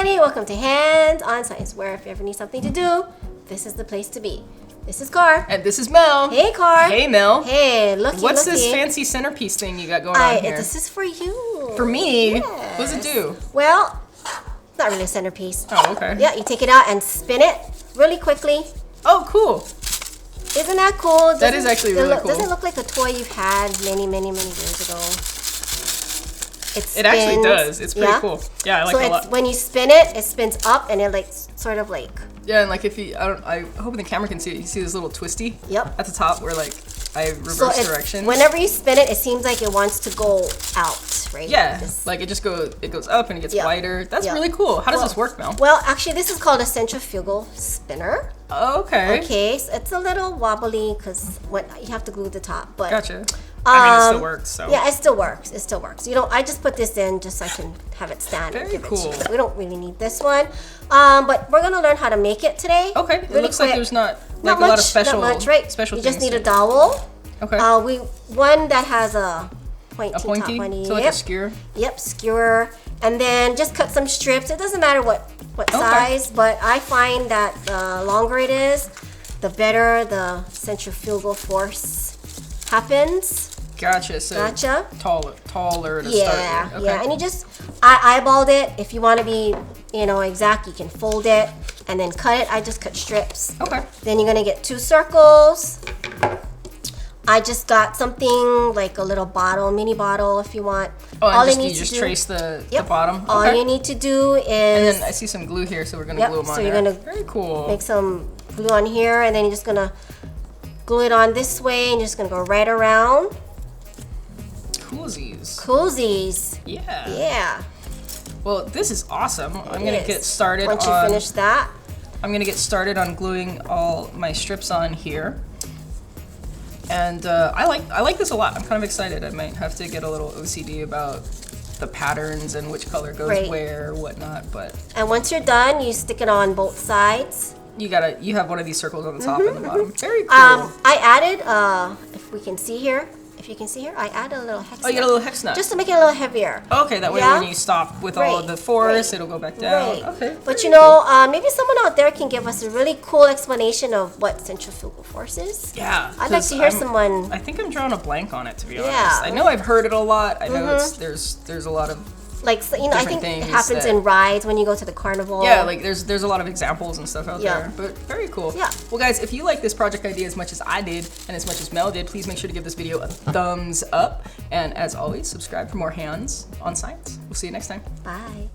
everybody, welcome to Hands on Science, where if you ever need something to do, this is the place to be. This is Car. And this is Mel. Hey Car. Hey Mel. Hey, looky. What's this fancy centerpiece thing you got going on here? This is for you. For me? Yes. What does it do? Well, it's not really a centerpiece. Oh, okay. Yeah, you take it out and spin it really quickly. Oh, cool. Isn't that cool? That is actually really cool. Doesn't it look like a toy you've had many years ago? It actually does. It's pretty cool. Yeah, I like it a lot. When you spin it, it spins up and it like sort of like. Yeah, and like if you, I hope the camera can see it. You see this little twisty? Yep. At the top where like I reverse direction. Whenever you spin it, it seems like it wants to go out, right? Yeah, like it goes up and it gets wider. That's really cool. How does this work, Mel? Well, actually, this is called a centrifugal spinner. Oh, okay. Okay, so it's a little wobbly because you have to glue the top, but. Gotcha. I mean, it still works, so. Yeah, it still works. It still works. I just put this in just so I can have it stand. Very cool. We don't really need this one, but we're gonna learn how to make it today. Okay. It looks like there's not much, a lot of special, not much, right? special you things. just need a dowel. Okay. One that has a pointy top. So like a skewer. Yep, skewer, and then just cut some strips. It doesn't matter what size, but I find that the longer it is, the better the centrifugal force happens. Gotcha. So taller to start with. Okay. Yeah, and I eyeballed it. If you want to be, exact, you can fold it and then cut it. I just cut strips. Okay. Then you're gonna get 2 circles. I just got something like a little mini bottle if you want. Oh, and you just trace the bottom? Okay. All you need to do is... And then I see some glue here, so we're gonna glue them on there. You're gonna very cool. Make some glue on here, and then you're just gonna glue it on this way, and you're just gonna go right around. Coolsies. Yeah. Yeah. Well, this is awesome. I'm gonna get started once you finish that. I'm gonna get started on gluing all my strips on here. And I like this a lot. I'm kind of excited. I might have to get a little OCD about the patterns and which color goes where, whatnot. But once you're done, you stick it on both sides. You have one of these circles on the top and the bottom. Very cool. I added, if we can see here. If you can see here, I added a little hex nut. Oh, you got a little hex nut. Just to make it a little heavier. Okay, that way when you stop with all of the force, it'll go back down. Okay. But maybe someone out there can give us a really cool explanation of what centrifugal force is. Yeah. I'd like to hear someone. I think I'm drawing a blank on it, to be honest. I know I've heard it a lot. I know there's a lot of I think it happens in rides when you go to the carnival. Yeah, like there's a lot of examples and stuff out there. But very cool. Yeah. Well, guys, if you like this project idea as much as I did and as much as Mel did, please make sure to give this video a thumbs up. And as always, subscribe for more Hands on Science. We'll see you next time. Bye.